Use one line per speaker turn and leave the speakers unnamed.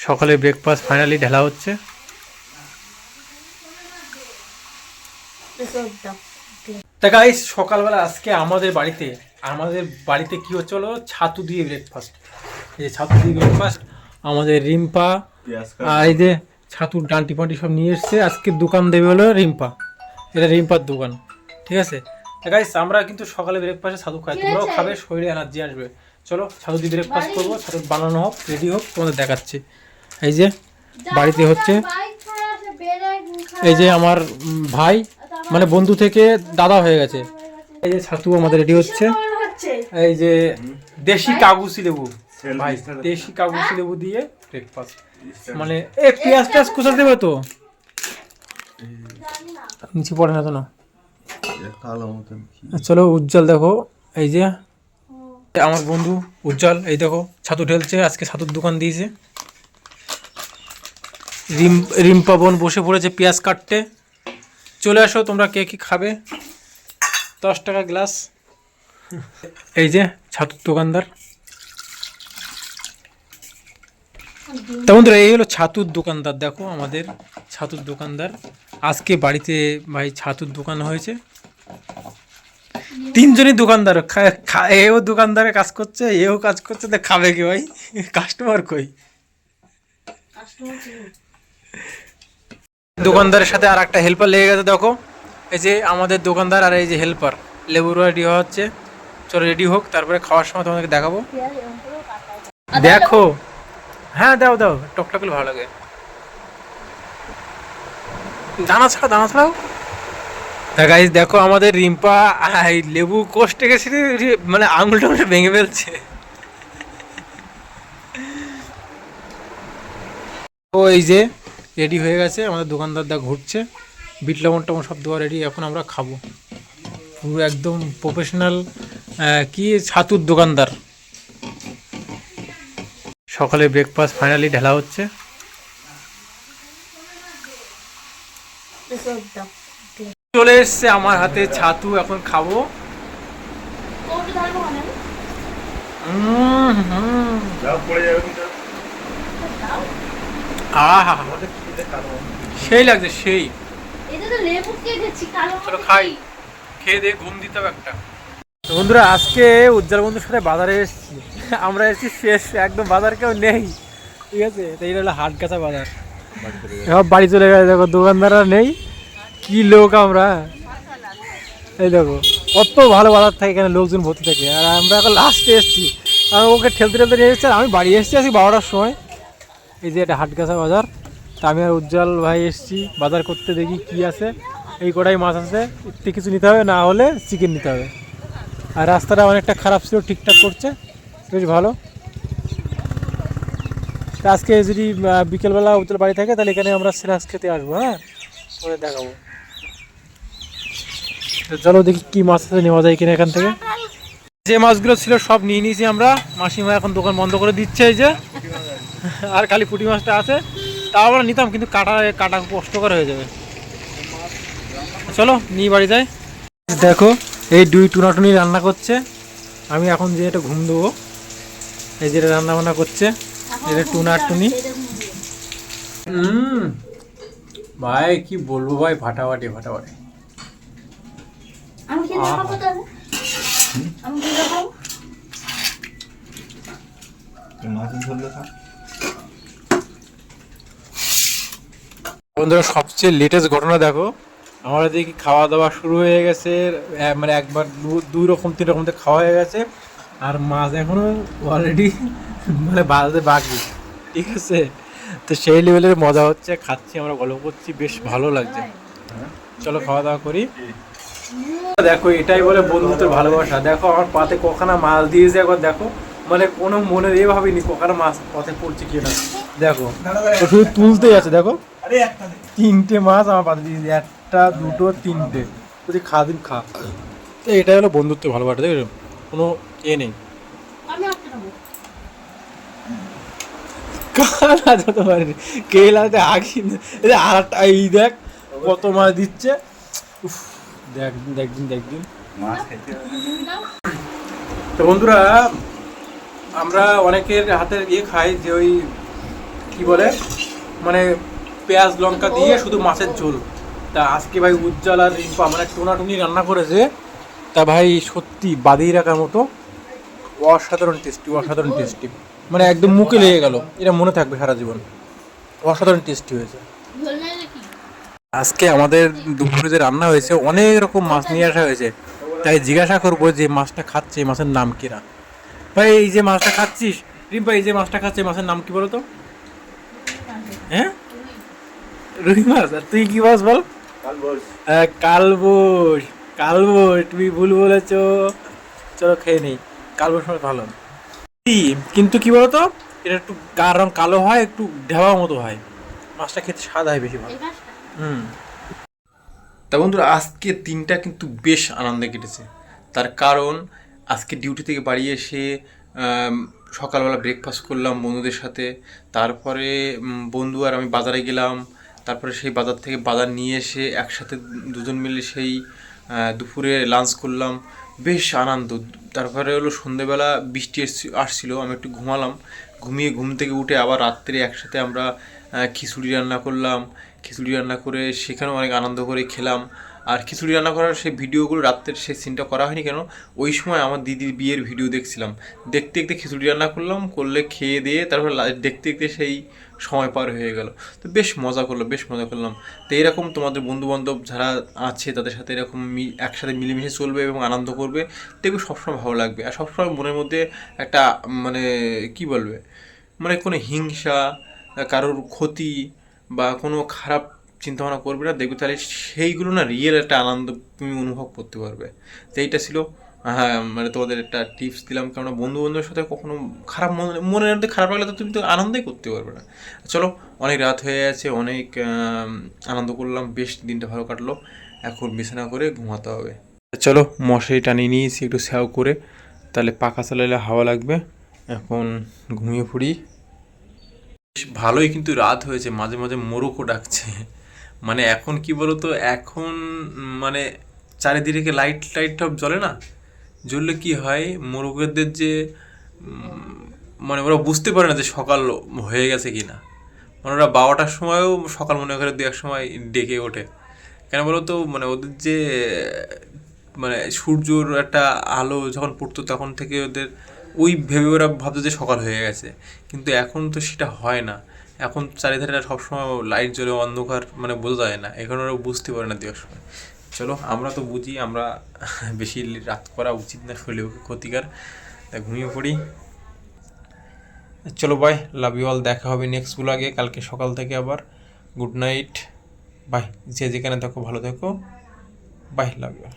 সকালে breakfast finally ঢালা হচ্ছে। তা গাইস, সকালবেলা আজকে আমাদের বাড়িতে কি হচ্ছে হলো ছাতু দিয়ে ব্রেকফাস্ট। এই যে ছাতু দিয়ে ব্রেকফাস্ট আমাদের রিম্পা আর এই যে ছাতুর ডান্টি পান্টি সব নিয়ে এসছে। আজকের দোকান দেবে হলো রিম্পা, এটা রিম্পার দোকান, ঠিক আছে। গাইস আমরা কিন্তু সকালে ব্রেকফাস্টে ছাতু খাই, তোমরাও খাবে, শরীরে এনার্জি আসবে। চলো ছাতু দিয়ে ব্রেকফাস্ট করবো, ছাতু বানানো হোক, রেডি হোক, তোমাদের দেখাচ্ছি। এই যে বাড়িতে হচ্ছে, এই যে আমার ভাই মানে বন্ধু থেকে দাদা হয়ে গেছে। এই যে ছাতু আমাদের রেডি হচ্ছে। এই যে দেশি কাগজি লেবু, ভাই দেশি কাগজি লেবু দিয়ে ব্রেকফাস্ট, মানে পেঁয়াজ টেয়াজ কুচা দেবে তো, নিচে পড়ে না তো না। চলো উজ্জ্বল দেখো, এই যে আমার বন্ধু উজ্জ্বল, এই দেখো ছাতু ঢেলছে, আজকে ছাতুর দোকান দিয়েছে। রিম্পা বোন বসে পড়েছে পেঁয়াজ কাটতে। চলে আসো তোমরা, কে কি খাবে, 10 টাকা গ্লাস। এই যে ছাতুর দোকানদার, তা বন্ধুরা এই হলো ছাতুর দোকানদার। দেখো আমাদের ছাতুর দোকানদার আজকে বাড়িতে ভাই ছাতুর দোকান হয়েছে। 3জনই দোকানদার, এও দোকানদারে কাজ করছে, এও কাজ করছে, তা খাবে কি ভাই, কাস্টমার কই? দোকানদারের সাথে আর একটা হেল্পার লেগে গেছে। দেখো এই যে আমাদের দোকানদার আর এই যে হেল্পার, লেবুর রেডি হচ্ছে। চলো রেডি হোক, তারপরে খাওয়ার সময় তোমাদেরকে দেখাবো। দেখো, হ্যাঁ দাও দাও, টকটকলে ভালো লাগে, দানা ছাড়াও। তা গাইস দেখো আমাদের রিম্পা লেবু কোষ্টে গেছে, মানে আঙুলটা ভেঙে ফেলছে। তো এই যে রেডি হয়ে গেছে আমাদের দোকানদার, দা ঘুরছে, বিট লবণ টবণ সব দেওয়া রেডি। এখন আমরা খাবো, পুরো একদম প্রফেশনাল কি ছাতুর দোকানদার। সকালে ব্রেকফাস্ট ফাইনালি ঢালা হচ্ছে। চলে এসছে আমার হাতে ছাতু, এখন খাবো। সেই লাগছে, সেই। চলো খাই, খেয়ে দিয়ে ঘুম দিতে হবে একটা। বন্ধুরা আজকে উজ্জ্বল বন্ধুর সাথে বাজারে এসেছি, আমরা এসেছি শেষ, একদম বাজার কেউ নেই, ঠিক আছে। তো এই হলো হাটগাছা বাজার, সব বাড়ি চলে গেছে। দেখো দোকানদাররা নেই, কি লোক আমরা, এই দেখো কত ভালো বাজার থাকে, এখানে লোকজন ভর্তি থাকে। আর আমরা এখন লাস্টে এসেছি, আমি ওকে ঠেলতে ঠেলতে নিয়ে এসেছি, আর আমি বাড়ি এসেছি আজকে 12টার সময়। এই যে এটা হাটগাছা বাজার, তা আমি আর উজ্জ্বল ভাই এসেছি বাজার করতে, দেখি কি আছে। এই কটাই মাছ আছে, একটু কিছু নিতে হবে, না হলে চিকেন নিতে হবে। আর রাস্তাটা অনেকটা খারাপ ছিল, ঠিকঠাক করছে, বেশ ভালো। আজকে যদি বিকেলবেলা উজ্জ্বল বাড়ি থাকে, তাহলে এখানে আমরা সিরাজ খেতে আসবো, হ্যাঁ, ওদের দেখাবো। চলো দেখি কি মাছ আছে, নেওয়া যায় কিনা এখান থেকে। যে মাছগুলো ছিল সব নিয়ে নিয়েছি আমরা, মাসিমা এখন দোকান বন্ধ করে দিচ্ছে। এই যে আর খালি পুঁটি মাছটা আছে, তাও আমরা নিতাম, কিন্তু কাটা কষ্টকর হয়ে যাবে। চলো নিয়ে বাড়ি যাই। দেখো এই দুই টুনাটুনি রান্না করছে, আমি এখন যে এটা ঘুম দেবো। এই যে রান্না বান্না করছে, এটা টুনাটুনি। ভাই কি বলবো ভাই, ফাটাফাটি। বন্ধুরা সবচেয়ে লেটেস্ট ঘটনা দেখো, আমার এদিকে খাওয়া দাওয়া শুরু হয়ে গেছে, মানে একবার 2-3 রকম খাওয়া হয়ে গেছে, আর মাছ এখনো অলরেডি মানে বাজতে বাকি, ঠিক আছে। তো সেই লেভেলের মজা হচ্ছে, খাচ্ছি, আমরা গল্প করছি, বেশ ভালো লাগছে। চলো খাওয়া দাওয়া করি। দেখো এটাই বলে বন্ধুত্বের ভালোবাসা। দেখো আমার পাতে কখানা মাছ দিয়েছে, একবার দেখো, মানে কোনো মনে দিয়ে ভাবিনি কখানা মাছ পথে পড়ছে কিনা। দেখো শুধু তুলতেই আছে, দেখো 3টে মাছ আমার পাতে দিয়েছে, 1, 2, 3টে। যদি দিন খা। তো এটাই হলো বন্ধুত্বের ভালোবাসা, দেখো কোনো নেই। এই দেখ কত মাছ দিচ্ছে, দেখদিন। তো বন্ধুরা আমরা অনেকের হাতের খাই, যে ওই কি বলে মানে পেঁয়াজ লঙ্কা দিয়ে শুধু মাছের ঝোল। তা আজকে ভাই উজ্জ্বল আর রিম্পা মানে টোনাটুনি রান্না করেছে, তা ভাই সত্যি বাদিয়ে রাখার মতো অসাধারণ টেস্টি, অসাধারণ টেস্টি, মানে একদম মুখে লেগে গেল, এটা মনে থাকবে সারা জীবন, অসাধারণ টেস্টি হয়েছে। আজকে আমাদের দুপুরে যে রান্না হয়েছে অনেক রকম মাছ নিয়ে আসা হয়েছে, তাই জিজ্ঞাসা করবো যে মাছটা খাচ্ছে এই মাছের নাম কিনা। ভাই এই যে মাছটা খাচ্ছিস রিম্পা, এই যে মাছটা খাচ্ছে মাছের নাম কি বলো তো? হ্যাঁ রুই মাছ। আর তুই কি মাছ বল? কালবোস। কালবোস, তুমি ভুল বলেছো, চলো খেয়ে নেই। কালবোস মাছ ভালো কিন্তু কি বলতো, এটা একটু গার রং কালো হয়, একটু ঢেওয়া মতো হয়, মাছটা খেতে স্বাদ হয় বেশি ভালো। হুম। তা বন্ধুরা আজকে দিনটা কিন্তু বেশ আনন্দে কেটেছে, তার কারণ আজকে ডিউটি থেকে বাড়ি এসে সকালবেলা ব্রেকফাস্ট করলাম বন্ধুদের সাথে, তারপরে বন্ধু আর আমি বাজারে গেলাম, তারপরে সেই বাজার থেকে বাজার নিয়ে এসে একসাথে দুজন মিলে সেই দুপুরে লাঞ্চ করলাম, বেশ আনন্দ। তারপরে হলো সন্ধেবেলা বৃষ্টি আসছিলো, আমি একটু ঘুমালাম, ঘুমিয়ে ঘুম থেকে উঠে আবার রাত্রে একসাথে আমরা খিচুড়ি রান্না করলাম, খিচুড়ি রান্না করে সেখানেও অনেক আনন্দ করে খেলাম। আর খিচুড়ি রান্না করার সেই ভিডিওগুলো রাত্রের সেই সিনটা করা হয়নি কেন, ওই সময় আমার দিদির বিয়ের ভিডিও দেখছিলাম, দেখতে দেখতে খিচুড়ি রান্না করলাম, করলে খেয়ে দিয়ে তারপর দেখতে দেখতে সেই সময় পার হয়ে গেল। তো বেশ মজা করলো, বেশ মজা করলাম। তো এরকম তোমাদের বন্ধুবান্ধব যারা আছে তাদের সাথে এরকম একসাথে মিলেমিশে চলবে এবং আনন্দ করবে, দেখবে সবসময় ভালো লাগবে। আর সবসময় মনের মধ্যে একটা মানে কি বলবে, মানে কোনো হিংসা, কারোর ক্ষতি বা কোনো খারাপ চিন্তাভাবনা করবে না, দেখবে তাহলে সেইগুলো না রিয়েল একটা আনন্দ তুমি অনুভব করতে পারবে। তো এইটা ছিল, হ্যাঁ মানে তোমাদের একটা টিপস দিলাম, কেননা বন্ধু বান্ধবের সাথে কখনো খারাপ মনের মধ্যে খারাপ লাগলে তো তুমি তো আনন্দই করতে পারবে না। চলো অনেক রাত হয়ে গেছে, অনেক আনন্দ করলাম, বেশ দিনটা ভালো কাটলো, এখন বিছানা করে ঘুমাতে হবে। চলো মশারি টানিয়ে নিয়েছি একটু স্যাও করে, তাহলে পাখা চালালে হাওয়া লাগবে, এখন ঘুমিয়ে পড়ি। ভালোই কিন্তু রাত হয়েছে, মাঝে মাঝে মোরগও ডাকছে। মানে এখন কি বলতো, এখন মানে চারিদিকে লাইট টাইট সব জ্বলে না, জ্বললে কি হয় মোরগদের যে মানে ওরা বুঝতে পারে না যে সকাল হয়ে গেছে কি না, মানে ওরা 12টার সময়ও সকাল মনে করে দু এক সময় ডেকে ওঠে। কেন বলো তো, মানে ওদের যে মানে সূর্যর একটা আলো যখন পড়তো তখন থেকে ওদের ওই ভেবে ওরা ভাবতো যে সকাল হয়ে গেছে, কিন্তু এখন তো সেটা হয় না, এখন চারিধারে সবসময় লাইট জ্বলে অন্ধকার, মানে বোঝা যায় না, এখন ওরা বুঝতে পারে না দেওয়ার সময়। চলো আমরা তো বুঝি, আমরা বেশি রাত করা উচিত না, শরীরের ক্ষতিকার, তাই ঘুমিয়ে পড়ি। চলো বাই, লাভ ইউ অল, দেখা হবে নেক্সট ব্লগে কালকে সকাল থেকে আবার। গুড নাইট, বাই, যে যেখানে থাকো ভালো থেকো, বাই, লাভ ইউ অল।